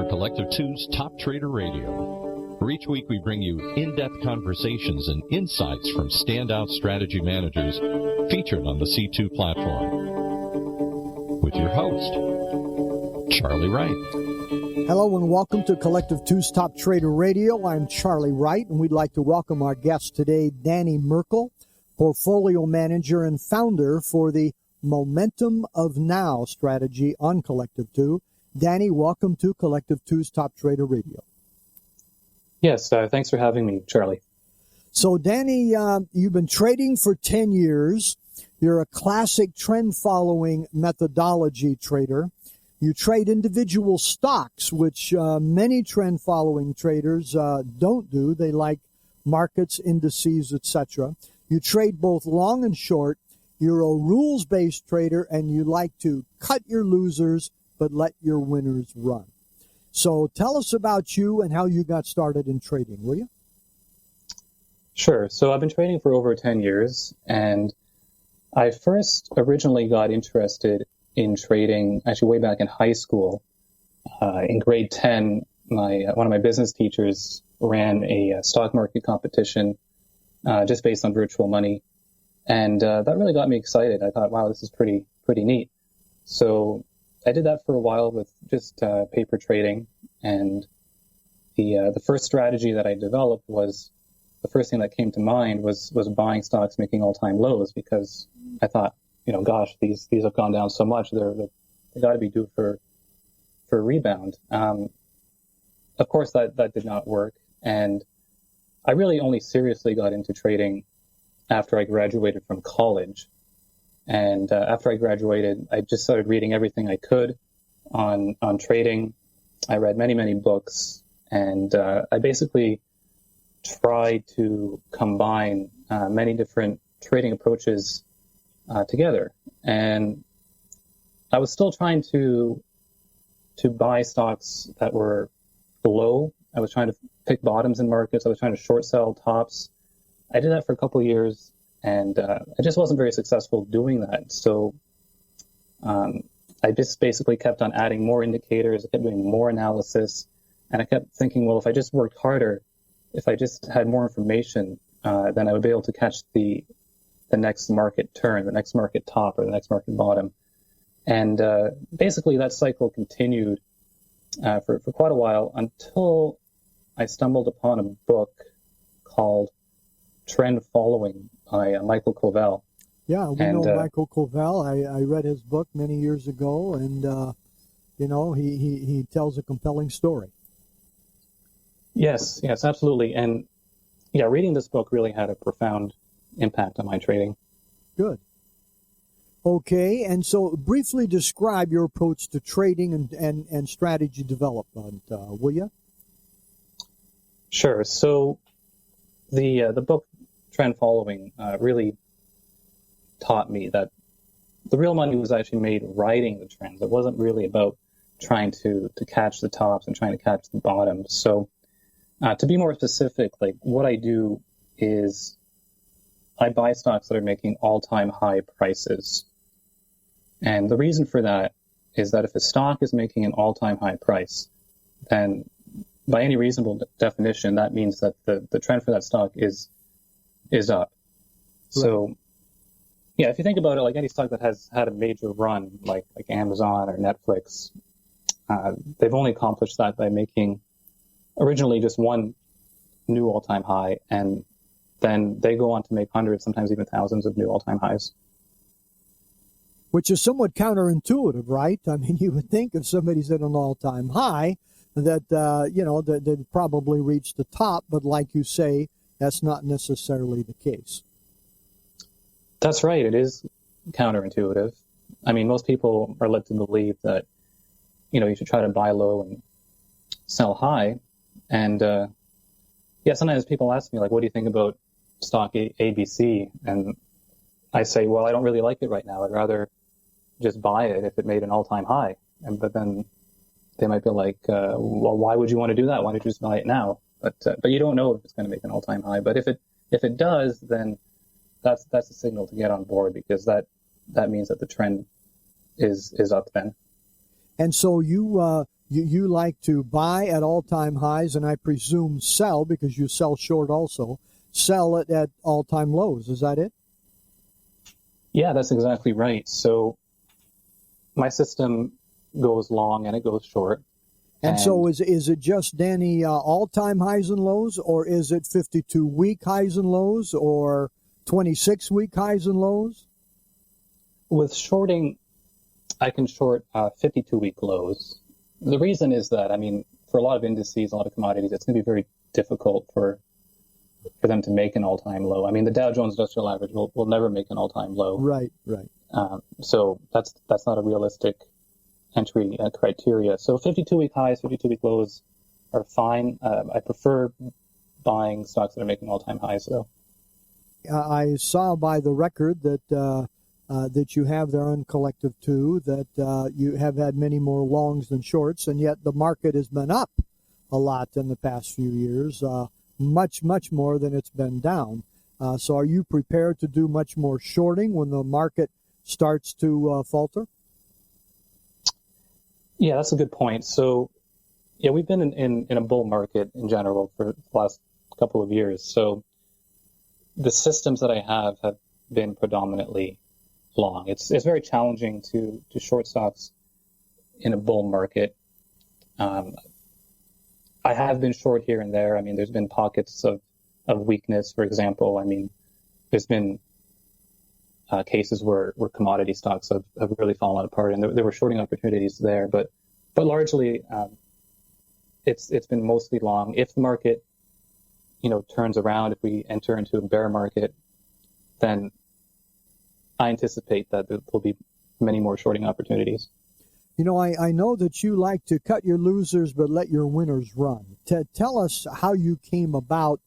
for Collective 2's Top Trader Radio, where each week we bring you in-depth conversations and insights from standout strategy managers featured on the C2 platform. With your host, Charley Wright. Hello and welcome to Collective 2's Top Trader Radio. I'm Charley Wright, and we'd like to welcome our guest today, Danny Merkel, portfolio manager and founder for the Momentum of Now strategy on Collective 2. Danny, welcome to Collective 2's Top Trader Radio. Yes, thanks for having me, Charley. So, Danny, you've been trading for 10 years. You're a classic trend-following methodology trader. You trade individual stocks, which many trend-following traders don't do. They like markets, indices, etc. You trade both long and short. You're a rules-based trader, and you like to cut your losers but let your winners run. So tell us about you and how you got started in trading, will you? Sure. So I've been trading for over 10 years, and I first originally got interested in trading actually way back in high school. In grade 10, one of my business teachers ran a stock market competition just based on virtual money. And that really got me excited. I thought, wow, this is pretty neat. So I did that for a while with just paper trading. And the first strategy that I developed was, the first thing that came to mind was buying stocks making all-time lows, because I thought, gosh, these have gone down so much, they got to be due for a rebound. Of course, that did not work, and I really only seriously got into trading after I graduated from college. And after I graduated, I just started reading everything I could on trading. I read many books, and I basically tried to combine many different trading approaches together. And I was still trying to buy stocks that were low. I was trying to pick bottoms in markets. I was trying to short sell tops. I did that for a couple of years, and I just wasn't very successful doing that. So I just basically kept on adding more indicators. I kept doing more analysis, and I kept thinking, well, if I just worked harder, if I just had more information, then I would be able to catch the next market turn, the next market top, or the next market bottom. And basically that cycle continued for quite a while until I stumbled upon a book called Trend Following by Michael Covell. Yeah, we know Michael Covell. I read his book many years ago, and he tells a compelling story. Yes, absolutely. And yeah, reading this book really had a profound impact on my trading. Good. Okay, and so briefly describe your approach to trading and strategy development, will you? Sure. So the book Trend Following really taught me that the real money was actually made riding the trends. It wasn't really about trying to catch the tops and trying to catch the bottoms. So to be more specific, like what I do is I buy stocks that are making all-time high prices. And the reason for that is that if a stock is making an all-time high price, then by any reasonable definition, that means that the trend for that stock is up. Right. So, yeah, if you think about it, like any stock that has had a major run, like Amazon or Netflix, they've only accomplished that by making originally just one new all-time high, and then they go on to make hundreds, sometimes even thousands of new all-time highs. Which is somewhat counterintuitive, right? I mean, you would think if somebody's at an all-time high that, that they'd probably reach the top, but like you say, that's not necessarily the case. That's right. It is counterintuitive. I mean, most people are led to believe that, you should try to buy low and sell high. And, sometimes people ask me, like, what do you think about stock ABC? And I say, well, I don't really like it right now. I'd rather just buy it if it made an all-time high. But then they might be like, well, why would you want to do that? Why don't you just buy it now? But you don't know if it's going to make an all-time high. But if it does, then that's a signal to get on board, because that means that the trend is up then. And so you you like to buy at all-time highs, and I presume sell, because you sell short also, sell it at all-time lows. Is that it? Yeah, that's exactly right. So my system goes long and it goes short. And so is it just, Danny, all-time highs and lows, or is it 52-week highs and lows, or 26-week highs and lows? With shorting, I can short 52-week lows. The reason is that, I mean, for a lot of indices, a lot of commodities, it's going to be very difficult for them to make an all-time low. I mean, the Dow Jones Industrial Average will never make an all-time low. Right. So that's not a realistic entry criteria. So 52-week highs, 52-week lows are fine. I prefer buying stocks that are making all-time highs, though. I saw by the record that you have there on Collective 2 that you have had many more longs than shorts, and yet the market has been up a lot in the past few years, much more than it's been down. So are you prepared to do much more shorting when the market starts to falter? Yeah, that's a good point. So, yeah, we've been in a bull market in general for the last couple of years. So the systems that I have been predominantly long. It's very challenging to short stocks in a bull market. I have been short here and there. I mean, there's been pockets of weakness, for example. I mean, there's been cases where commodity stocks have really fallen apart, and there were shorting opportunities there. But largely, it's been mostly long. If the market, turns around, if we enter into a bear market, then I anticipate that there will be many more shorting opportunities. I know that you like to cut your losers but let your winners run. Tell us how you came about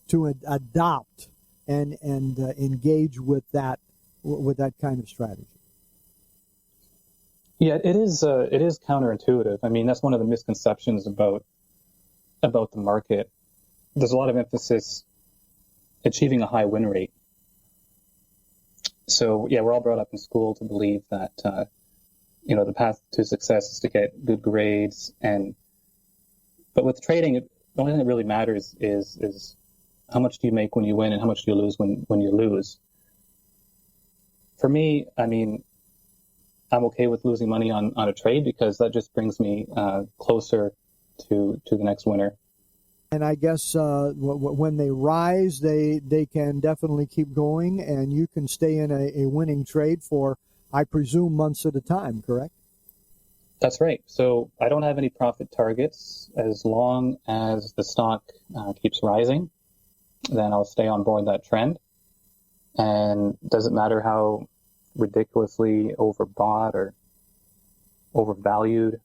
to adopt and engage with that kind of strategy. Yeah, it is counterintuitive. I mean, that's one of the misconceptions about the market. There's a lot of emphasis achieving a high win rate. So, yeah, we're all brought up in school to believe that, the path to success is to get good grades. But with trading, the only thing that really matters is how much do you make when you win and how much do you lose when you lose. For me, I mean, I'm okay with losing money on a trade because that just brings me closer to the next winner. And I guess when they rise, they can definitely keep going, and you can stay in a winning trade for, I presume, months at a time, correct? That's right. So I don't have any profit targets. As long as the stock keeps rising, then I'll stay on board that trend. And it doesn't matter how ridiculously overbought or overvalued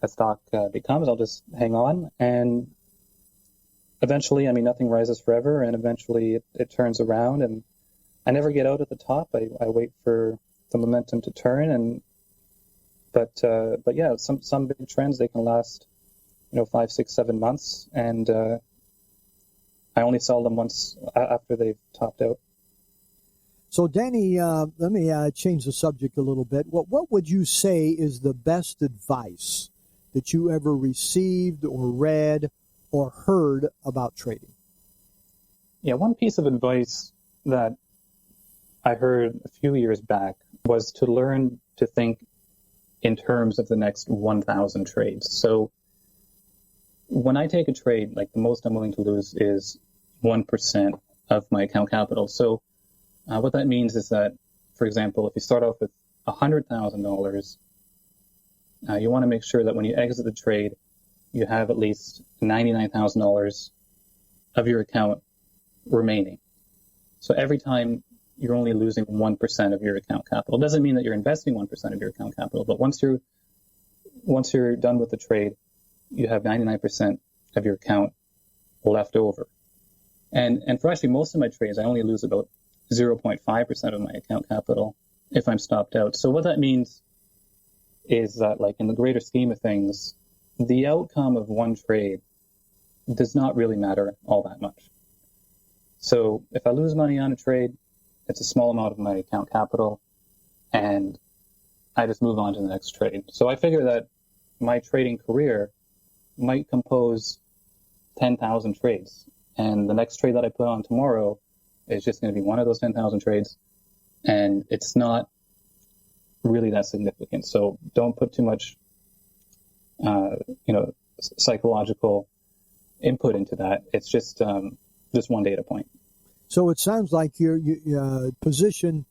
a stock becomes, I'll just hang on. And eventually, I mean, nothing rises forever, and eventually it turns around, and I never get out at the top. I wait for the momentum to turn, but yeah, some big trends, they can last, 5, 6, 7 months, and I only sell them once after they've topped out. So, Danny, let me change the subject a little bit. What would you say is the best advice that you ever received or read or heard about trading? Yeah, one piece of advice that I heard a few years back was to learn to think in terms of the next 1,000 trades. So when I take a trade, like, the most I'm willing to lose is 1% of my account capital. So what that means is that, for example, if you start off with $100,000, you want to make sure that when you exit the trade, you have at least $99,000 of your account remaining. So every time you're only losing 1% of your account capital. It doesn't mean that you're investing 1% of your account capital, but once you're done with the trade, you have 99% of your account left over. And for actually most of my trades, I only lose about 0.5% of my account capital if I'm stopped out. So what that means is that, like, in the greater scheme of things, the outcome of one trade does not really matter all that much. So if I lose money on a trade, it's a small amount of my account capital, and I just move on to the next trade. So I figure that my trading career might compose 10,000 trades. And the next trade that I put on tomorrow is just going to be one of those 10,000 trades. And it's not really that significant. So don't put too much, psychological input into that. It's just one data point. So it sounds like your position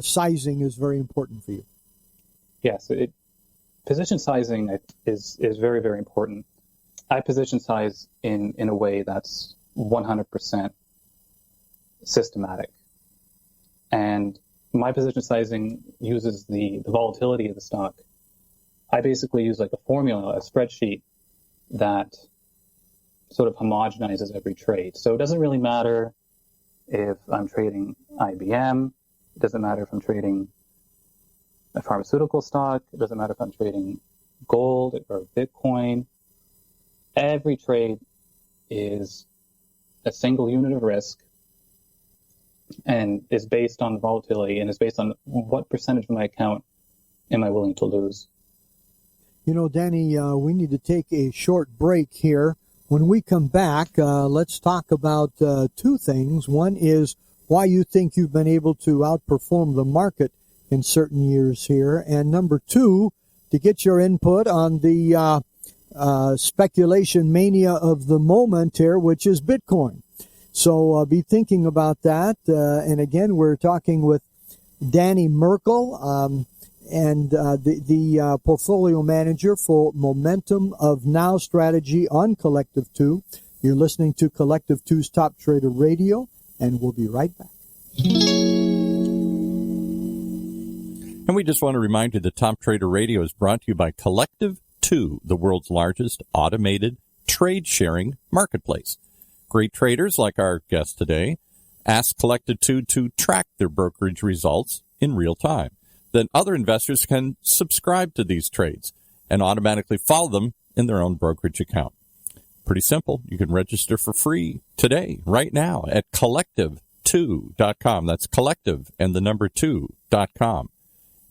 sizing is very important for you. Yes, position sizing is very, very important. I position size in a way that's 100% systematic. And my position sizing uses the volatility of the stock. I basically use like a formula, a spreadsheet that sort of homogenizes every trade. So it doesn't really matter if I'm trading IBM. It doesn't matter if I'm trading a pharmaceutical stock. It doesn't matter if I'm trading gold or Bitcoin. Every trade is a single unit of risk and is based on volatility and is based on what percentage of my account am I willing to lose. You know, Danny, we need to take a short break here. When we come back, let's talk about two things. One is why you think you've been able to outperform the market in certain years here. And number two, to get your input on the speculation mania of the moment here, which is Bitcoin. So be thinking about that. And again, we're talking with Danny Merkel, and the portfolio manager for Momentum of Now strategy on Collective 2. You're listening to Collective 2's Top Trader Radio, and we'll be right back. And we just want to remind you that Top Trader Radio is brought to you by Collective 2, the world's largest automated trade-sharing marketplace. Great traders like our guest today ask Collective 2 to track their brokerage results in real time. Then other investors can subscribe to these trades and automatically follow them in their own brokerage account. Pretty simple. You can register for free today, right now, at collective2.com. That's collective and the number 2.com.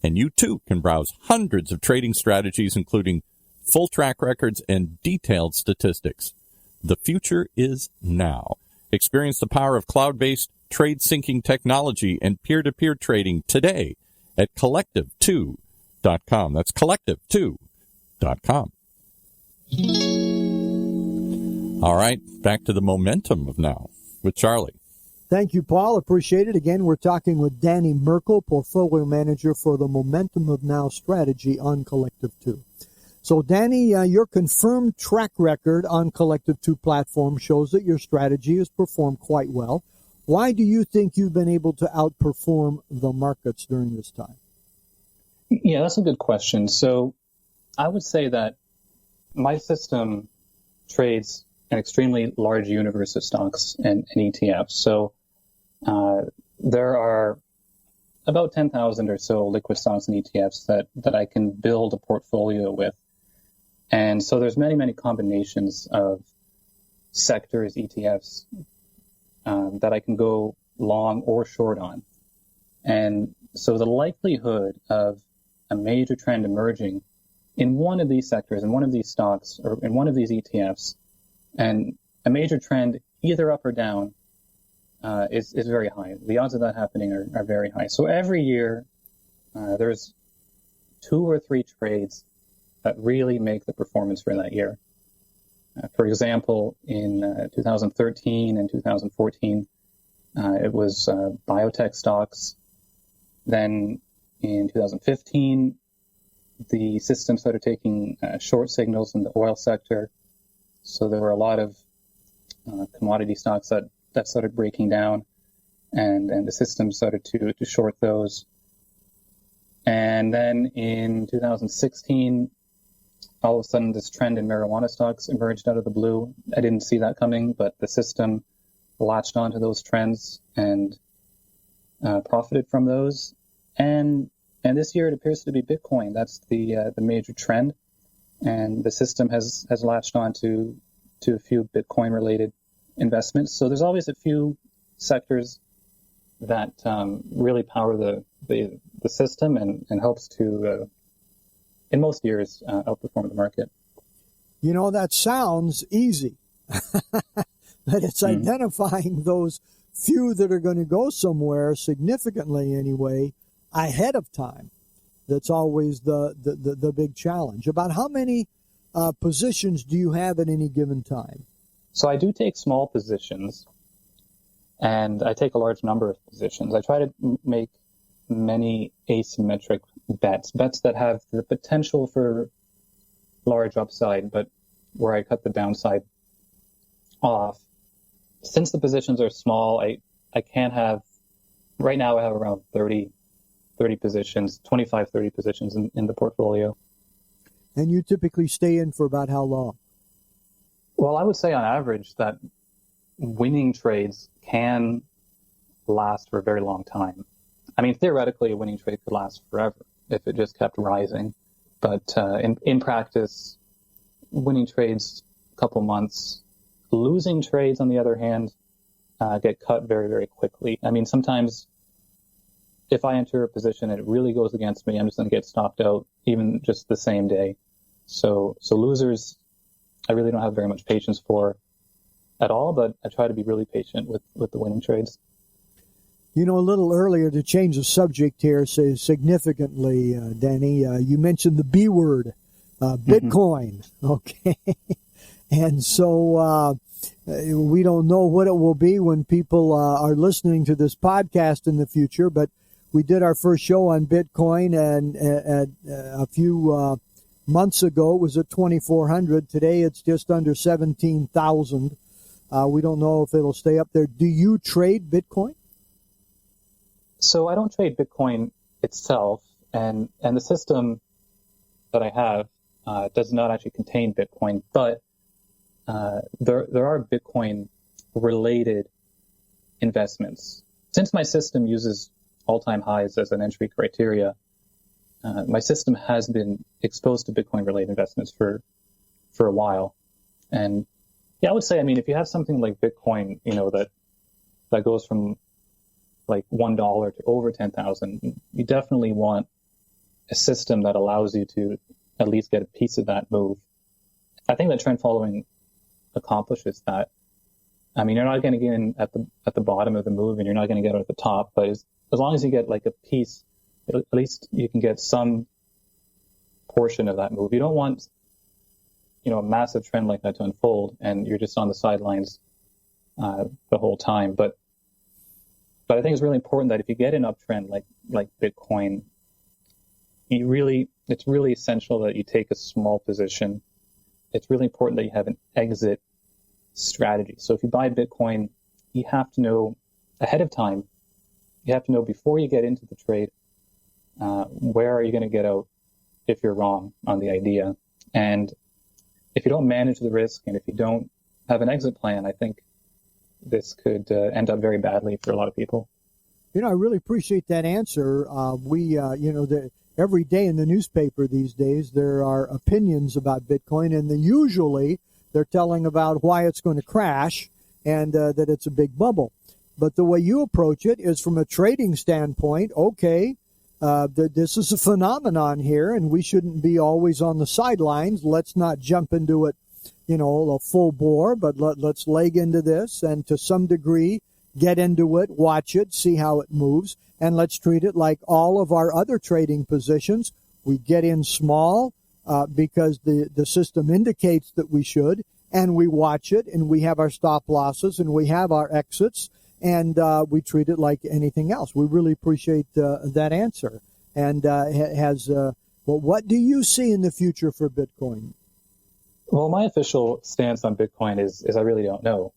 And you, too, can browse hundreds of trading strategies, including full track records and detailed statistics. The future is now. Experience the power of cloud-based trade syncing technology and peer-to-peer trading today at collective2.com. That's collective2.com. All right, back to the momentum of now with Charley. Thank you, Paul. Appreciate it. Again, we're talking with Danny Merkel, portfolio manager for the Momentum of Now strategy on Collective 2. So, Danny, your confirmed track record on Collective 2 platform shows that your strategy has performed quite well. Why do you think you've been able to outperform the markets during this time? Yeah, that's a good question. So I would say that my system trades an extremely large universe of stocks and ETFs. So there are about 10,000 or so liquid stocks and ETFs that I can build a portfolio with. And so there's many, many combinations of sectors, ETFs, that I can go long or short on. And so the likelihood of a major trend emerging in one of these sectors, in one of these stocks, or in one of these ETFs, and a major trend either up or down is very high. The odds of that happening are very high. So every year, there's 2 or 3 trades that really make the performance for that year. For example, in 2013 and 2014, it was biotech stocks. Then in 2015, the system started taking short signals in the oil sector. So there were a lot of commodity stocks that started breaking down, and the system started to short those. And then in 2016, all of a sudden, this trend in marijuana stocks emerged out of the blue. I didn't see that coming, but the system latched onto those trends and profited from those. And this year, it appears to be Bitcoin. That's the major trend, and the system has latched on to a few Bitcoin-related investments. So there's always a few sectors that really power the system and helps to in most years, outperform the market. You know, that sounds easy, but it's identifying those few that are going to go somewhere significantly anyway ahead of time. That's always the big challenge. About how many positions do you have at any given time? So I do take small positions, and I take a large number of positions. I try to make many asymmetric bets that have the potential for large upside, but where I cut the downside off. Since the positions are small, I can have, right now I have around 30 positions, 25, 30 positions in the portfolio. And you typically stay in for about how long? Well, I would say on average that winning trades can last for a very long time. I mean, theoretically, a winning trade could last forever if it just kept rising. But in practice, winning trades a couple months. Losing trades, on the other hand, get cut very, very quickly. I mean, sometimes if I enter a position and it really goes against me, I'm just going to get stopped out even just the same day. So losers, I really don't have very much patience for at all, but I try to be really patient with the winning trades. You know, a little earlier, to change the subject here, say significantly, Danny, you mentioned the B word, Bitcoin. Okay. And so we don't know what it will be when people are listening to this podcast in the future, but we did our first show on Bitcoin, and a few months ago it was at 2,400. Today it's just under 17,000. We don't know if it'll stay up there. Do you trade Bitcoin? So I don't trade Bitcoin itself, and the system that I have does not actually contain Bitcoin, but there are Bitcoin-related investments. Since my system uses all-time highs as an entry criteria, my system has been exposed to Bitcoin-related investments for a while. And yeah, I would say, I mean, if you have something like Bitcoin, you know, that goes from like $1 to over 10,000, you definitely want a system that allows you to at least get a piece of that move. I think that trend following accomplishes that. I mean, you're not going to get in at the bottom of the move, and you're not going to get out at the top, but as long as you get like a piece, at least you can get some portion of that move. You don't want, you know, a massive trend like that to unfold and you're just on the sidelines the whole time. But I think it's really important that if you get an uptrend like Bitcoin, it's really essential that you take a small position. It's really important that you have an exit strategy. So if you buy Bitcoin, you have to know ahead of time, you have to know before you get into the trade, where are you going to get out if you're wrong on the idea. And if you don't manage the risk and if you don't have an exit plan, I think this could end up very badly for a lot of people. You know, I really appreciate that answer. Every day in the newspaper these days, there are opinions about Bitcoin, and usually they're telling about why it's going to crash and that it's a big bubble. But the way you approach it is from a trading standpoint. Okay, this is a phenomenon here, and we shouldn't be always on the sidelines. Let's not jump into it, you know, a full bore, but let's leg into this and to some degree get into it, watch it, see how it moves, and let's treat it like all of our other trading positions. We get in small because the system indicates that we should, and we watch it, and we have our stop losses, and we have our exits, and we treat it like anything else. We really appreciate that answer. And what do you see in the future for Bitcoin? Well, my official stance on Bitcoin is I really don't know.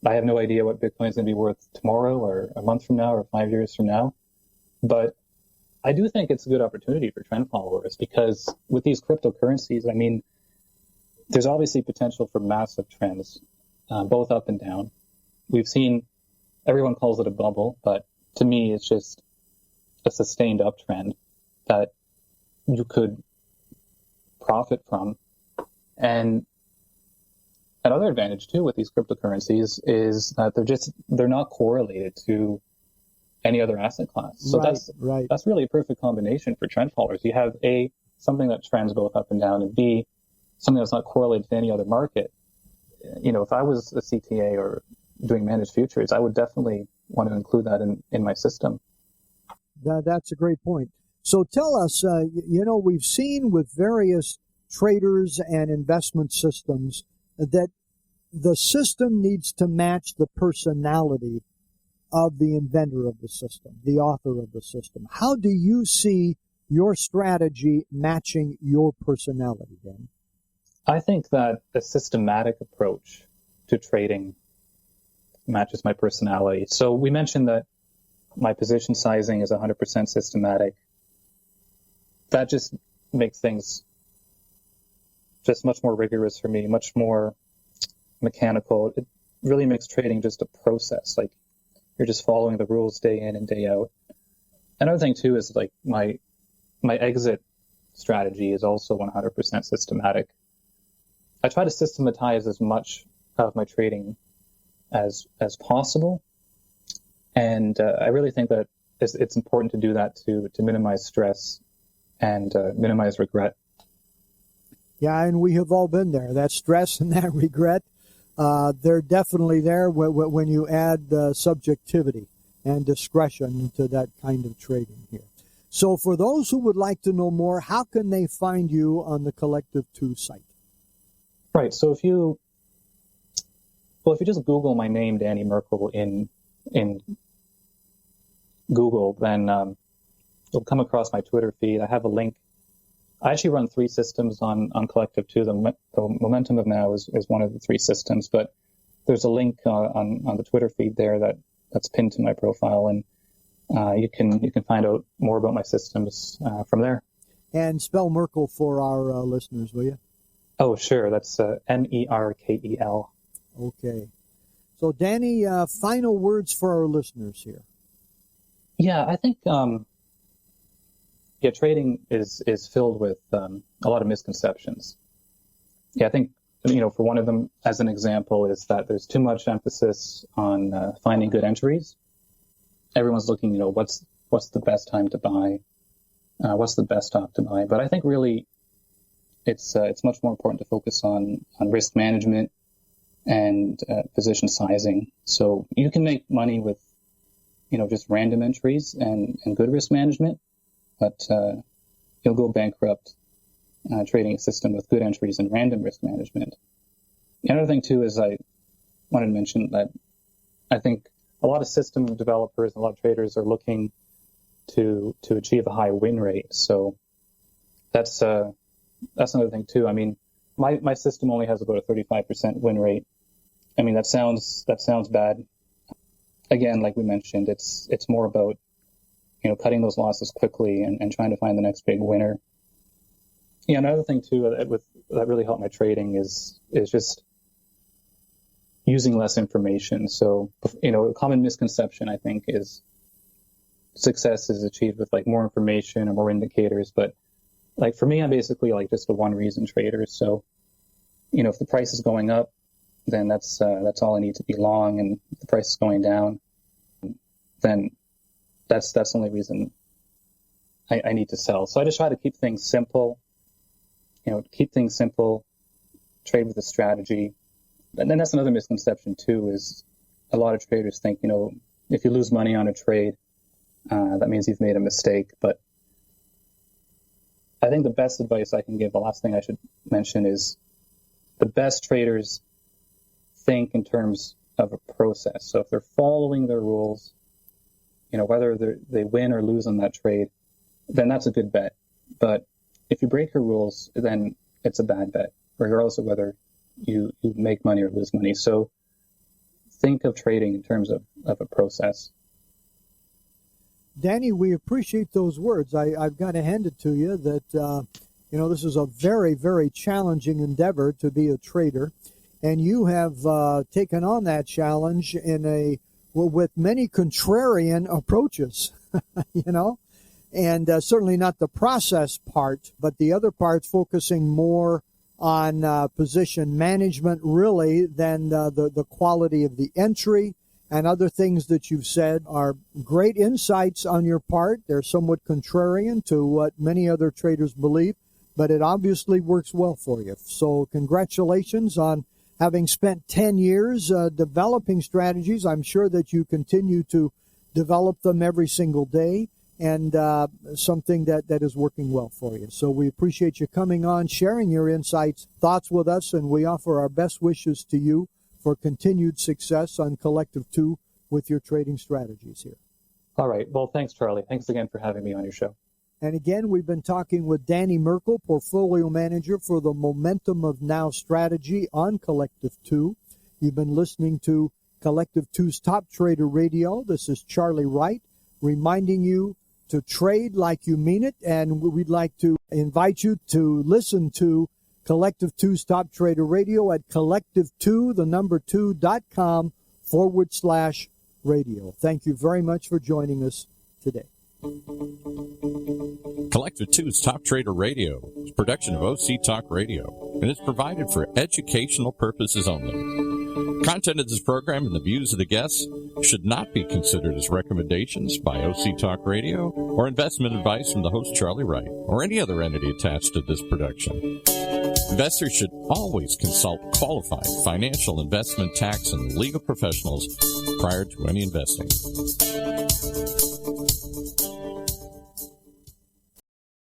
I have no idea what Bitcoin is going to be worth tomorrow or a month from now or 5 years from now. But I do think it's a good opportunity for trend followers because with these cryptocurrencies, I mean, there's obviously potential for massive trends, both up and down. We've seen, everyone calls it a bubble, but to me, it's just a sustained uptrend that you could profit from. And another advantage too with these cryptocurrencies is that they're not correlated to any other asset class. So that's really a perfect combination for trend followers. You have a something that trends both up and down, and B, something that's not correlated to any other market. If I was a CTA or doing managed futures, I would definitely want to include that in my system. That's a great point. So tell us, we've seen with various traders and investment systems that the system needs to match the personality of the inventor of the system, the author of the system. How do you see your strategy matching your personality, Dan? I think that a systematic approach to trading matches my personality. So we mentioned that my position sizing is 100% systematic. That just makes things just much more rigorous for me, much more mechanical. It really makes trading just a process. Like, you're just following the rules day in and day out. Another thing too is like my exit strategy is also 100% systematic. I try to systematize as much of my trading as possible, and I really think that it's important to do that to minimize stress and minimize regret. Yeah, and we have all been there. That stress and that regret, they're definitely there when you add subjectivity and discretion to that kind of trading here. So for those who would like to know more, how can they find you on the Collective 2 site? Right. So if you just Google my name, Danny Merkel, in Google, then you'll come across my Twitter feed. I have a link. I actually run 3 systems on Collective 2. The Momentum of Now is one of the 3 systems, but there's a link on the Twitter feed there that's pinned to my profile, and you can find out more about my systems from there. And spell Merkel for our listeners, will you? Oh, sure. That's Merkel. Okay. So, Danny, final words for our listeners here. Yeah, I think trading is filled with a lot of misconceptions. Yeah, I think, for one of them, as an example, is that there's too much emphasis on finding good entries. Everyone's looking, what's the best time to buy? What's the best stock to buy? But I think really it's much more important to focus on risk management and position sizing. So you can make money with, just random entries and good risk management, but you'll go bankrupt trading a system with good entries and random risk management. The other thing too is I wanted to mention that I think a lot of system developers and a lot of traders are looking to achieve a high win rate. So that's another thing too. I mean, my system only has about a 35% win rate. I mean, that sounds bad. Again, like we mentioned, it's more about, cutting those losses quickly and trying to find the next big winner. Yeah, another thing too that really helped my trading is just using less information. So, a common misconception, I think, is success is achieved with like more information or more indicators. But like for me, I'm basically like just a one reason trader. So, if the price is going up, then that's all I need to be long. And if the price is going down, then that's the only reason I need to sell. So I just try to keep things simple, trade with a strategy. And then that's another misconception too, is a lot of traders think, if you lose money on a trade, that means you've made a mistake. But I think the best advice I can give, the last thing I should mention, is the best traders think in terms of a process. So if they're following their rules, whether they win or lose on that trade, then that's a good bet. But if you break your rules, then it's a bad bet, regardless of whether you make money or lose money. So think of trading in terms of a process. Danny, we appreciate those words. I've got to hand it to you that, this is a very, very challenging endeavor to be a trader. And you have taken on that challenge with many contrarian approaches, and certainly not the process part, but the other parts focusing more on position management, really, than the quality of the entry. And other things that you've said are great insights on your part. They're somewhat contrarian to what many other traders believe. but it obviously works well for you. So congratulations on having spent 10 years developing strategies. I'm sure that you continue to develop them every single day, and something that is working well for you. So we appreciate you coming on, sharing your insights, thoughts with us, and we offer our best wishes to you for continued success on Collective 2 with your trading strategies here. All right. Well, thanks, Charlie. Thanks again for having me on your show. And again, we've been talking with Danny Merkel, Portfolio Manager for the Momentum of Now strategy on Collective 2. You've been listening to Collective 2's Top Trader Radio. This is Charlie Wright reminding you to trade like you mean it, and we'd like to invite you to listen to Collective 2's Top Trader Radio at collective2, 2.com/radio. Thank you very much for joining us today. Collective 2's Top Trader Radio is a production of OC Talk Radio and is provided for educational purposes only. Content of this program and the views of the guests should not be considered as recommendations by OC Talk Radio or investment advice from the host Charlie Wright or any other entity attached to this production. Investors should always consult qualified financial, investment, tax, and legal professionals prior to any investing.